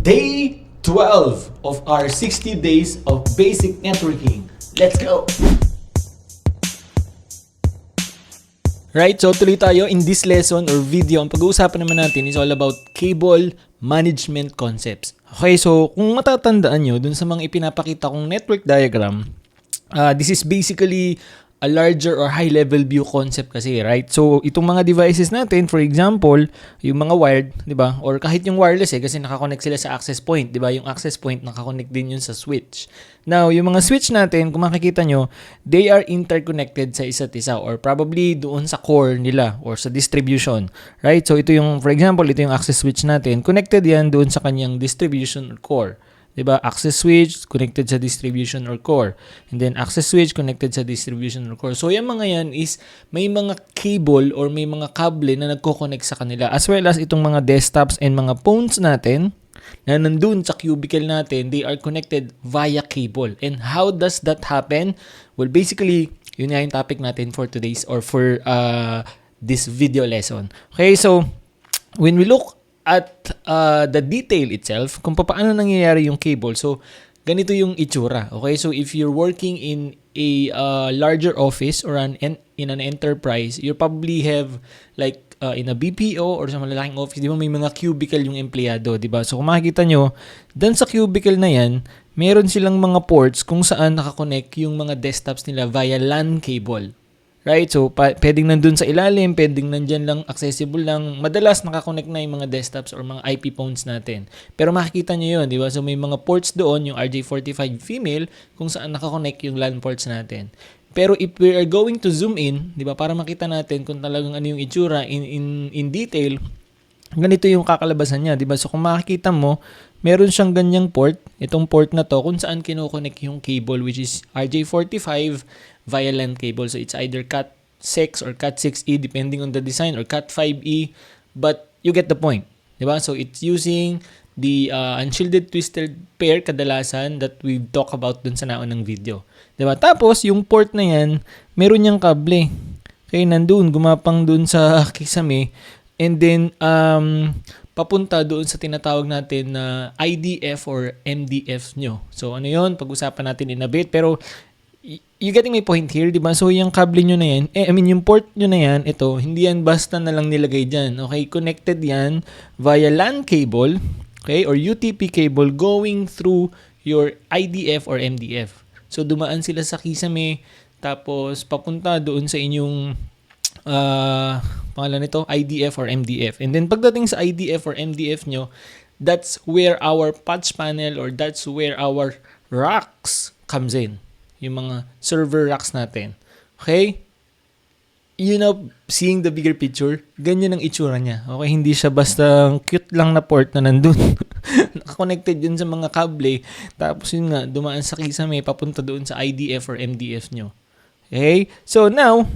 Day 12 of our 60 days of basic networking. Let's go! Right, so tuloy tayo in this lesson or video. Ang pag-uusapan naman natin is all about cable management concepts. Okay, so kung matatandaan nyo dun sa mga ipinapakita kong network diagram, this is basically a larger or high-level view concept kasi, right? So, itong mga devices natin, for example, yung mga wired, di ba? Or kahit yung wireless kasi nakakonect sila sa access point, di ba? Yung access point, nakakonect din yun sa switch. Now, yung mga switch natin, kung makikita nyo, they are interconnected sa isa't isa or probably doon sa core nila or sa distribution, right? So, ito yung, for example, ito yung access switch natin. Connected yan doon sa kanyang distribution or core. Diba? Access switch connected sa distribution or core. And then access switch connected sa distribution or core. So yung mga yan is may mga cable or may mga kable na nagko-connect sa kanila. As well as itong mga desktops and mga phones natin na nandun sa cubicle natin, they are connected via cable. And how does that happen? Well, basically, yun nga yung topic natin for today's or for this video lesson. Okay, so when we look at the detail itself, kung paano nangyayari yung cable. So, ganito yung itsura. Okay? So, if you're working in a larger office or in an enterprise, you probably have like in a BPO or sa malalaking office, di ba may mga cubicle yung empleyado, di ba? So, kung makikita nyo, dan sa cubicle na yan, meron silang mga ports kung saan nakakonect yung mga desktops nila via LAN cable. Right? So, pwedeng nandun sa ilalim, pwedeng nandyan lang, accessible lang. Madalas nakakonect na yung mga desktops or mga IP phones natin. Pero makikita nyo yun, di ba? So, may mga ports doon, yung RJ45 female, kung saan nakakonect yung LAN ports natin. Pero if we are going to zoom in, di ba, para makita natin kung talagang ano yung itsura in detail, ganito yung kakalabasan niya, di ba? So, kung makikita mo, meron siyang ganyang port, itong port na to, kung saan kinokonect yung cable, which is RJ45 via LAN cable. So, it's either Cat6 or Cat6E, depending on the design, or Cat5E, but you get the point, di ba? So, it's using the unshielded twisted pair kadalasan that we've talked about dun sa naunang video. Di ba? Tapos, yung port na yan, meron niyang kable. Okay, nandun, gumapang dun sa kisame, and then, papunta doon sa tinatawag natin na IDF or MDF nyo. So, ano yun? Pag-usapan natin in a bit. Pero, you getting my point here, di ba? So, yung kable nyo na yan, yung port nyo na yan, ito, hindi yan basta na lang nilagay dyan. Okay? Connected yan via LAN cable, okay? Or UTP cable going through your IDF or MDF. So, dumaan sila sa kisame, tapos papunta doon sa inyong pangalan nito, IDF or MDF. And then pagdating sa IDF or MDF nyo, that's where our patch panel or that's where our racks comes in. Yung mga server racks natin. Okay? You know, seeing the bigger picture, ganyan ang itsura niya. Okay? Hindi siya basta cute lang na port na nandun. Naka-connected yun sa mga kable. Tapos yun nga, dumaan sa kisame, papunta doon sa IDF or MDF nyo. Okay? So now,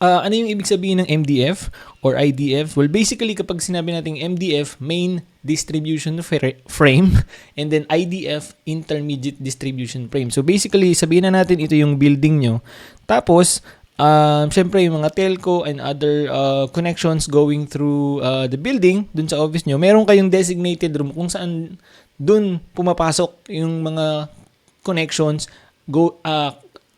ano yung ibig sabihin ng MDF or IDF? Well, basically, kapag sinabi natin MDF, main distribution frame, and then IDF, intermediate distribution frame. So, basically, sabihin na natin ito yung building nyo. Tapos, syempre, yung mga telco and other connections going through the building, dun sa office nyo, meron kayong designated room kung saan dun pumapasok yung mga connections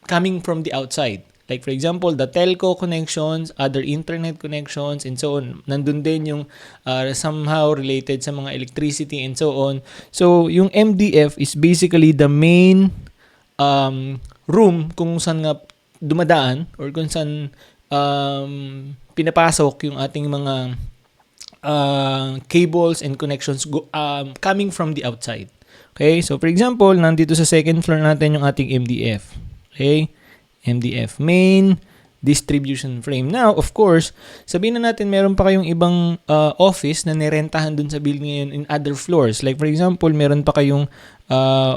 coming from the outside. Like for example, the telco connections, other internet connections, and so on. Nandun din yung somehow related sa mga electricity and so on. So, yung MDF is basically the main room kung saan nga dumadaan or kung saan pinapasok yung ating mga cables and connections coming from the outside. Okay? So, for example, nandito sa second floor natin yung ating MDF. Okay? MDF, main distribution frame. Now, of course, sabihin na natin meron pa kayong ibang office na nirentahan dun sa building ngayon in other floors. Like for example, meron pa kayong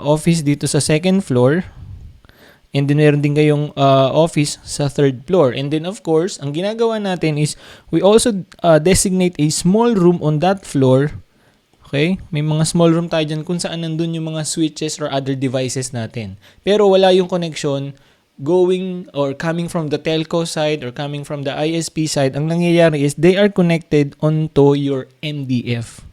office dito sa second floor, and then meron din kayong office sa third floor. And then of course, ang ginagawa natin is we also designate a small room on that floor. Okay? May mga small room tayo dyan kung saan nandun yung mga switches or other devices natin. Pero wala yung connection going or coming from the telco side or coming from the ISP side. Ang nangyayari is they are connected onto your MDF.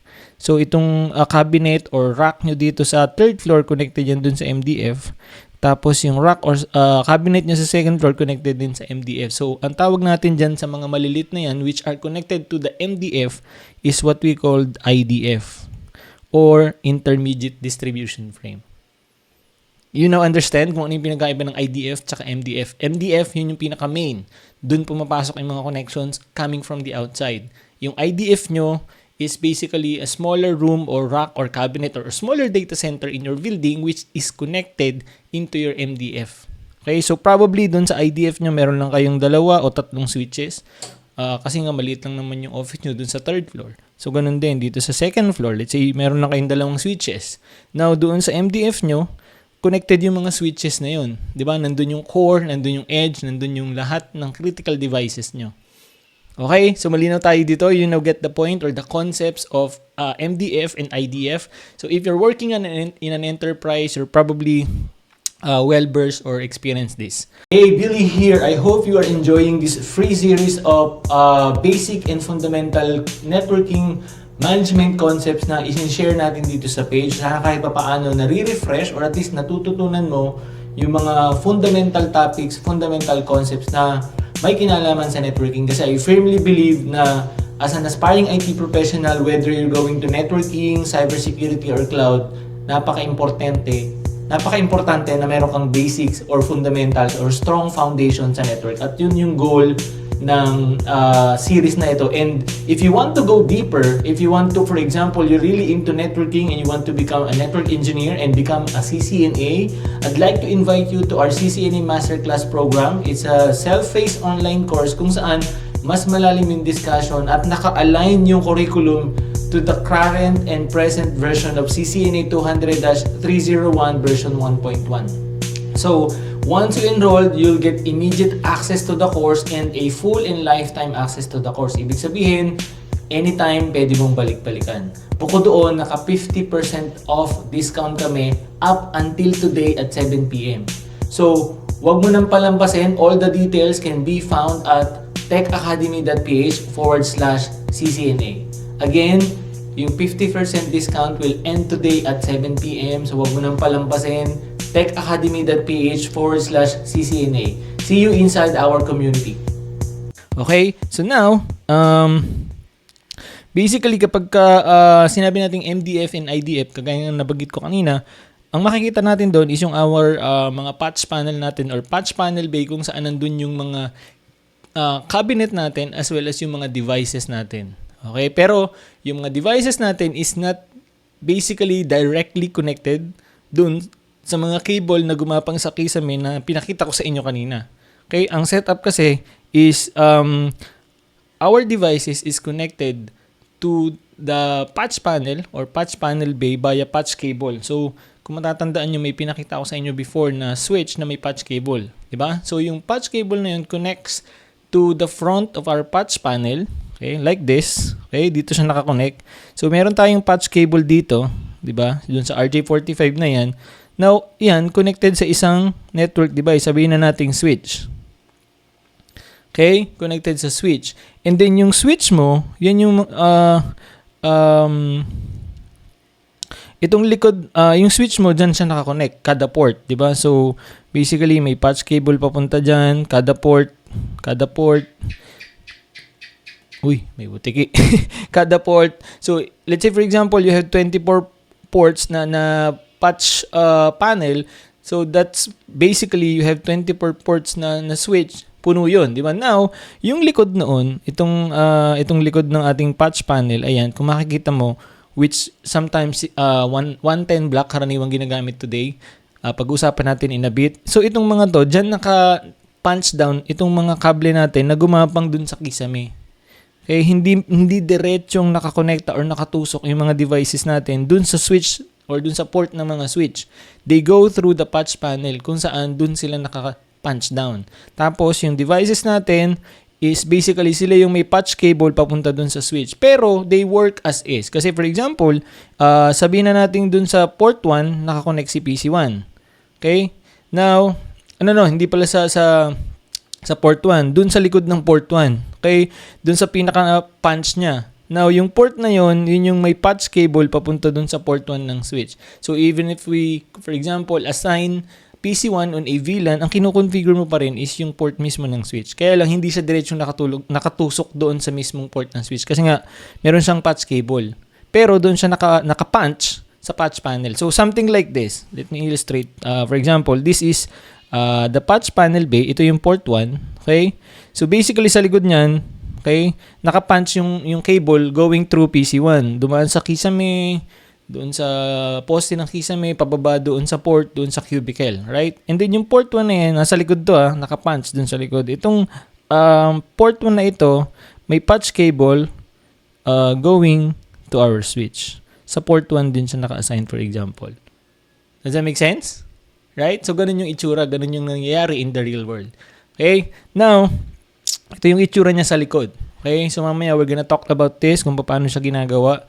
So itong cabinet or rack nyo dito sa third floor connected yan dun sa MDF. Tapos yung rack or cabinet nyo sa second floor connected din sa MDF. So ang tawag natin dyan sa mga malilit na yan which are connected to the MDF is what we called IDF or Intermediate Distribution Frame. You now understand kung ano yung pinagkaiba ng IDF tsaka MDF. MDF, yun yung pinaka-main. Doon pumapasok yung mga connections coming from the outside. Yung IDF nyo is basically a smaller room or rack or cabinet or a smaller data center in your building which is connected into your MDF. Okay, so probably doon sa IDF nyo meron lang kayong 2 o 3 switches. Kasi nga maliit lang naman yung office nyo doon sa third floor. So ganun din dito sa second floor. Let's say meron lang kayong 2 switches. Now doon sa MDF nyo, connected yung mga switches na yun. Diba? Nandun yung core, nandun yung edge, nandun yung lahat ng critical devices nyo. Okay? So malinaw tayo dito. You now get the point or the concepts of MDF and IDF. So if you're working in an enterprise, you're probably well-versed or experienced this. Hey, Billy here. I hope you are enjoying this free series of basic and fundamental networking management concepts na isin-share natin dito sa page na kahit pa paano nare-refresh or at least natututunan mo yung mga fundamental topics, fundamental concepts na may kinalaman sa networking. Kasi I firmly believe na as an aspiring IT professional, whether you're going to networking, cybersecurity, or cloud, napaka-importante na meron kang basics or fundamentals or strong foundation sa network. At yun yung goal ng series na ito. And if you want to go deeper, if you want to, for example, you're really into networking and you want to become a network engineer and become a CCNA, I'd like to invite you to our CCNA Masterclass program. It's a self-paced online course kung saan mas malalim yung discussion at naka-align yung curriculum to the current and present version of CCNA 200-301 version 1.1. So, once you enrolled, you'll get immediate access to the course and a full and lifetime access to the course. Ibig sabihin, anytime pwede mong balik-balikan. Bukod doon, naka 50% off discount kami up until today at 7 p.m. So, wag mo nang palampasin. All the details can be found at techacademy.ph/CCNA. Again, yung 50% discount will end today at 7 p.m. So, wag mo nang palampasin. techacademy.ph/CCNA. See you inside our community. Okay, so now, basically kapag sinabi nating MDF and IDF, kagaya ng nabanggit ko kanina, ang makikita natin doon is yung our mga patch panel natin or patch panel bay kung saan nandun yung mga cabinet natin as well as yung mga devices natin. Okay, pero yung mga devices natin is not basically directly connected dun sa mga cable na gumapang sa kisame na pinakita ko sa inyo kanina. Okay, ang setup kasi is our devices is connected to the patch panel or patch panel bay via patch cable. So, kung matatandaan nyo, may pinakita ko sa inyo before na switch na may patch cable. Diba? So, yung patch cable na yun connects to the front of our patch panel. Okay, like this. Okay, dito siya nakakonect. So, meron tayong patch cable dito. Diba? Doon sa RJ45 na yan. Now, yan, connected sa isang network device. Sabihin na nating switch. Okay? Connected sa switch. And then, yung switch mo, yan yung, itong likod, yung switch mo, dyan siya nakakonect. Kada port, diba? So, basically, may patch cable papunta dyan. Kada port. Uy, may butiki. Kada port. So, let's say, for example, you have 24 ports na patch panel. So that's basically you have 24 ports na switch. Puno 'yon, di ba? Now, yung likod noon, itong likod ng ating patch panel, ayan, kung makikita mo, which sometimes 110 block karaniwang ginagamit today. Pag-usapan natin in a bit. So itong mga to, diyan naka-punch down itong mga kable natin na gumapang dun sa kisame. Okay, hindi diretsong nakakonekta or nakatusok yung mga devices natin dun sa switch or dun sa port ng mga switch. They go through the patch panel kung saan dun sila punch down. Tapos yung devices natin is basically sila yung may patch cable papunta dun sa switch. Pero they work as is. Kasi for example, sabihin na natin dun sa port 1 nakakonect si PC1. Okay? Now, hindi pala sa port 1, dun sa likod ng port 1. Okay? Dun sa pinaka punch niya Now, yung port na yun yung may patch cable papunta dun sa port 1 ng switch. So, even if we, for example, assign PC1 on a VLAN, ang kinukonfigure mo pa rin is yung port mismo ng switch. Kaya lang, hindi siya diretsong nakatusok doon sa mismong port ng switch. Kasi nga, meron siyang patch cable. Pero doon siya naka-punch sa patch panel. So, something like this. Let me illustrate. For example, this is the patch panel bay. Ito yung port 1. Okay? So, basically, sa likod niyan, okay, naka-punch yung cable going through PC1. Dumaan sa kisame, doon sa poste ng kisame, pababa doon sa port, doon sa cubicle, right? And then yung port 1 na yan, nasa likod to naka-punch doon sa likod. Itong port 1 na ito, may patch cable going to our switch. Sa port 1 din siya naka-assign, for example. Does that make sense? Right? So, ganun yung itsura, ganun yung nangyayari in the real world. Okay? Now, ito yung itsura niya sa likod. Okay? So, mamaya we're gonna talk about this, kung paano siya ginagawa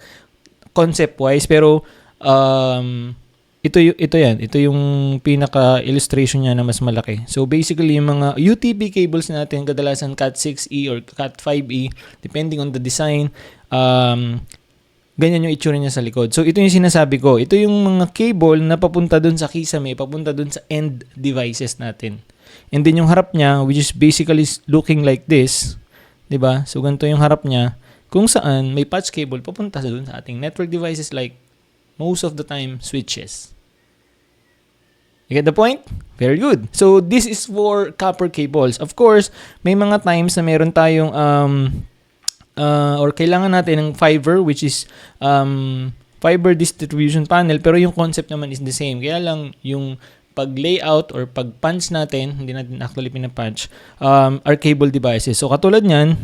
concept-wise. Pero, ito yan. Ito yung pinaka-illustration niya na mas malaki. So, basically, yung mga UTP cables natin, kadalasan Cat6e or Cat5e, depending on the design, ganyan yung itsura niya sa likod. So, ito yung sinasabi ko. Ito yung mga cable na papunta dun sa kisame, papunta dun sa end devices natin. And then yung harap niya, which is basically looking like this, diba? So, ganito yung harap niya, kung saan may patch cable papunta dun sa ating network devices like most of the time, switches. You get the point? Very good. So, this is for copper cables. Of course, may mga times na meron tayong or kailangan natin ng fiber, which is fiber distribution panel, pero yung concept naman is the same. Kaya lang yung pag-layout or pag-punch natin, hindi natin actually pinapunch, are cable devices. So, katulad nyan,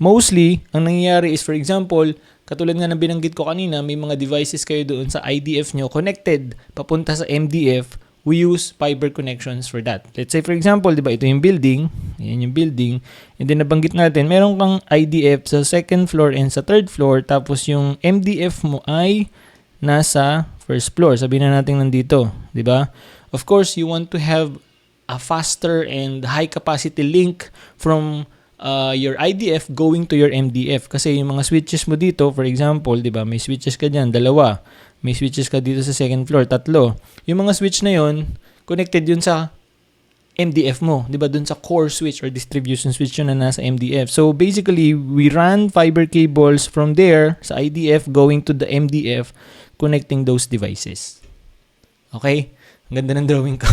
mostly, ang nangyayari is, for example, katulad nga na binanggit ko kanina, may mga devices kayo doon sa IDF nyo connected papunta sa MDF. We use fiber connections for that. Let's say, for example, di ba, ito yung building. Ayan yung building. And then, nabanggit natin, meron kang IDF sa second floor and sa third floor. Tapos, yung MDF mo ay nasa first floor. Sabihin na natin nandito. Di ba? Of course, you want to have a faster and high capacity link from your IDF going to your MDF. Kasi yung mga switches mo dito, for example, di ba, may switches ka dyan, 2. May switches ka dito sa second floor, 3. Yung mga switch na yon connected yun sa MDF mo, di ba, dun sa core switch or distribution switch yun na nasa MDF. So, basically, we run fiber cables from there sa IDF going to the MDF connecting those devices. Okay? Ang ganda ng drawing ko.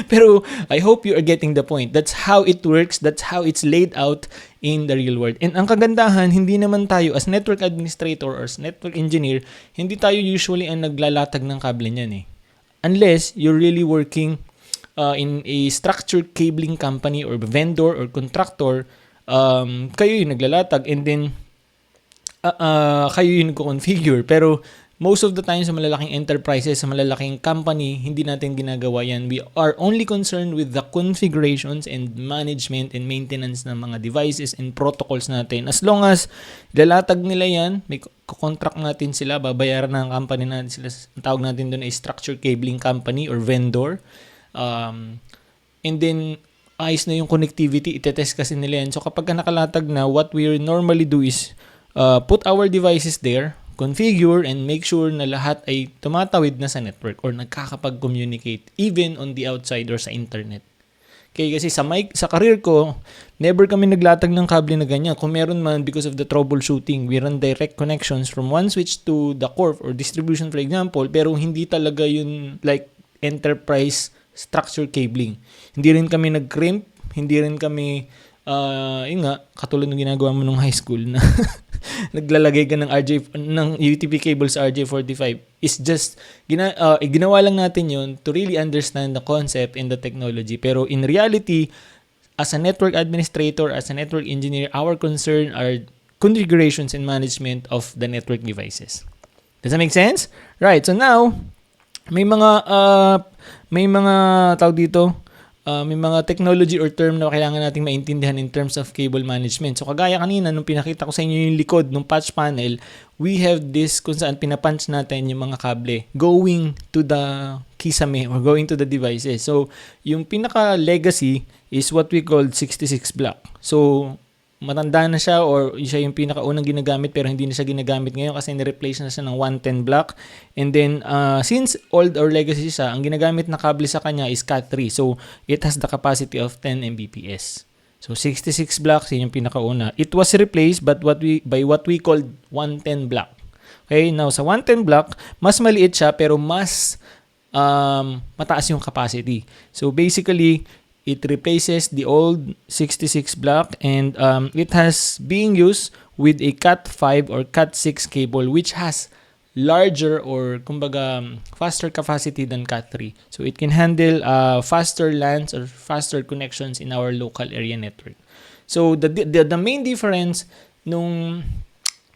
Pero I hope you are getting the point. That's how it works. That's how it's laid out in the real world. And ang kagandahan, hindi naman tayo as network administrator or as network engineer, hindi tayo usually ang naglalatag ng kable niyan eh. Unless you're really working in a structured cabling company or vendor or contractor, kayo yung naglalatag and then kayo yung nagko-configure. Pero most of the time sa malalaking enterprises, sa malalaking company, hindi natin ginagawa yan. We are only concerned with the configurations and management and maintenance ng mga devices and protocols natin. As long as lalatag nila yan, may contract natin sila, babayaran ng company natin sila. Ang tawag natin doon ay structured cabling company or vendor. And then, ayos na yung connectivity, itetest kasi nila yan. So kapag nakalatag na, what we normally do is put our devices there, configure and make sure na lahat ay tumatawid na sa network or nagkakapag-communicate even on the outside or sa internet. Okay, kasi sa career ko, never kami naglatag ng kable na ganyan. Kung meron man, because of the troubleshooting, we run direct connections from one switch to the core or distribution, for example, pero hindi talaga yun like enterprise structure cabling. Hindi rin kami nag-crimp, hindi rin kami yun nga, katulad ng ginagawa mo nung high school na naglalagay ka ng UTP cable sa RJ45. It's just ginawa lang natin yun to really understand the concept and the technology. Pero in reality, as a network administrator, as a network engineer, our concern are configurations and management of the network devices. Does that make sense? Right. So now, may mga tawag dito, may mga technology or term na kailangan nating maintindihan in terms of cable management. So, kagaya kanina, nung pinakita ko sa inyo yung likod ng patch panel, we have this kung saan pinapunch natin yung mga kable going to the kisame or going to the devices. So, yung pinaka-legacy is what we call 66 block. So, matanda na siya or siya yung pinakaunang ginagamit pero hindi na siya ginagamit ngayon kasi ni-replace na siya ng 110 block. And then, since old or legacy siya, ang ginagamit na kable sa kanya is Cat3. So, it has the capacity of 10 Mbps. So, 66 blocks, yun yung pinakauna. It was replaced by what we called 110 block. Okay, now sa 110 block, mas maliit siya pero mas mataas yung capacity. So, basically, it replaces the old 66 block and it has being used with a Cat5 or Cat6 cable which has larger or kumbaga faster capacity than Cat3. So it can handle faster LANs or faster connections in our local area network. So the main difference nung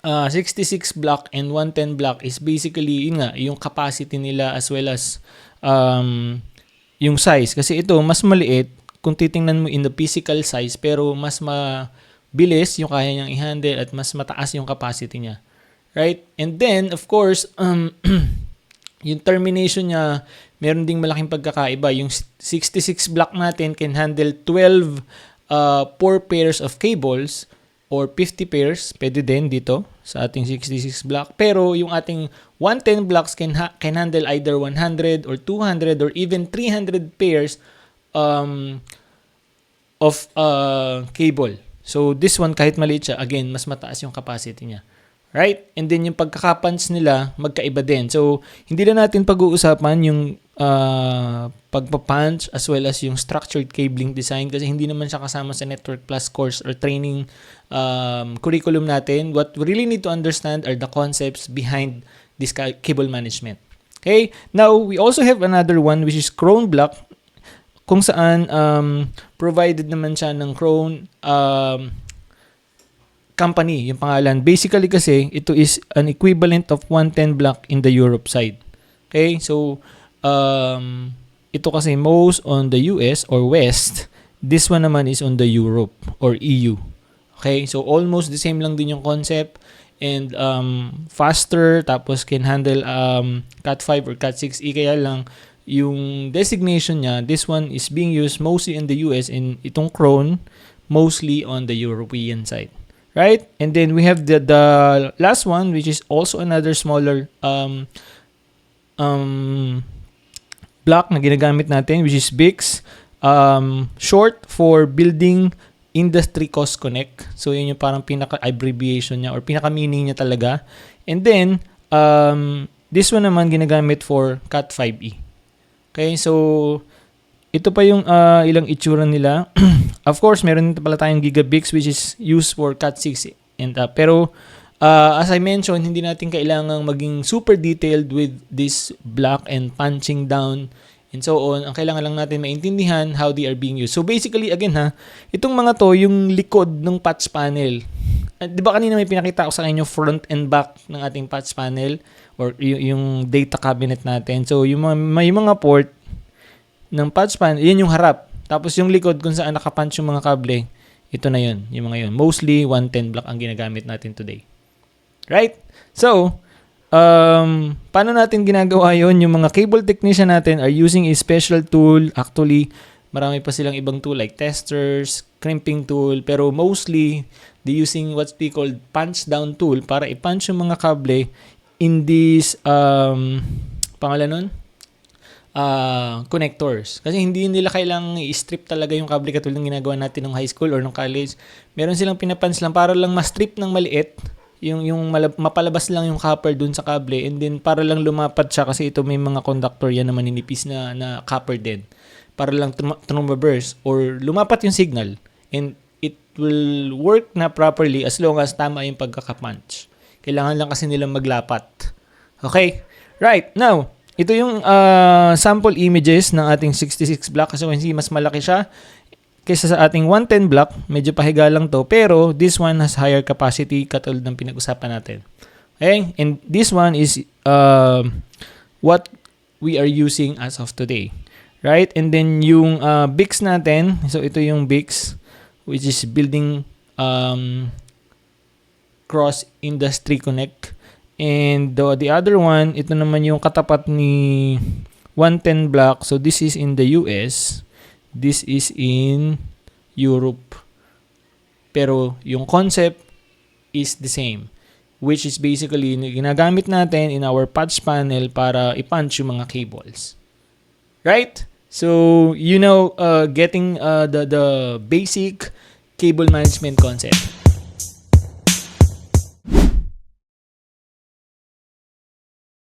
66 block and 110 block is basically yun nga, yung capacity nila as well as yung size. Kasi ito mas maliit kung titingnan mo in the physical size pero mas mabilis yung kaya niyang i-handle at mas mataas yung capacity niya. Right? And then, of course, yung termination niya, meron ding malaking pagkakaiba. Yung 66 block natin can handle 12 4 pairs of cables or 50 pairs. Pwede din dito sa ating 66 block. Pero yung ating 110 blocks can handle either 100 or 200 or even 300 pairs of cable. So, this one, kahit maliit siya, again, mas mataas yung capacity niya. Right? And then yung pagkakapunch nila, magkaiba din. So, hindi na natin pag-uusapan yung pagpapunch as well as yung structured cabling design kasi hindi naman siya kasama sa Network Plus course or training curriculum natin. What we really need to understand are the concepts behind this cable management. Okay? Now, we also have another one which is Krone block kung saan provided naman siya ng Krone company, yung pangalan. Basically kasi, ito is an equivalent of 110 block in the Europe side. Okay? So, ito kasi most on the US or West. This one naman is on the Europe or EU. Okay? So, almost the same lang din yung concept and faster tapos can handle Cat5 or Cat6e kaya lang yung designation niya, this one is being used mostly in the US and itong Krone mostly on the European side. Right? And then we have the last one which is also another smaller block na ginagamit natin which is BICS. Short for Building Industry Cost Connect. So yun yung parang pinaka-abbreviation niya or pinaka-meaning niya talaga. And then this one naman ginagamit for Cat5e. Okay? So ito pa yung ilang itsura nila. Of course, meron pala tayong Gigabix which is used for Cat6 and pero as I mentioned, hindi natin kailangang maging super detailed with this block and punching down and so on. Ang kailangan lang natin maintindihan how they are being used. So basically, again itong mga to, yung likod ng patch panel. Di ba kanina may pinakita ko sa inyo front and back ng ating patch panel or yung data cabinet natin. So yung may mga port ng patch panel, yan yung harap. Tapos yung likod kung saan nakapunch yung mga kable, ito na yun, yung mga yun. Mostly 110 block ang ginagamit natin today. Right? So, paano natin ginagawa yun? Yung mga cable technician natin are using a special tool. Actually, marami pa silang ibang tool like testers, crimping tool, pero mostly, they using what we call punch down tool para i-punch yung mga kable in this, pangalan nun? Connectors. Kasi hindi nila kailangang i-strip talaga yung kable katulad ng ginagawa natin ng high school or ng college. Meron silang pinapunch lang para lang ma-strip ng maliit. Yung mapalabas lang yung copper dun sa kable and then para lang lumapat siya kasi ito may mga conductor yan na maninipis na copper din. Para lang tumabers or lumapat yung signal and it will work na properly as long as tama yung pagkakapunch. Kailangan lang kasi nilang maglapat. Okay? Right. Now, ito yung sample images ng ating 66 block kasi mas malaki siya kaysa sa ating 110 block. Medyo pahiga lang to pero this one has higher capacity katulad ng pinag-usapan natin. Okay? And this one is what we are using as of today. Right? And then yung BICS natin, so ito yung BICS which is Building Cross Industry Connect. And the other one, ito naman yung katapat ni 110 block. So this is in the US. This is in Europe. pero yung concept is the same, which is basically ginagamit natin in our patch panel para i-punch yung mga cables. Right? So, getting the basic cable management concept.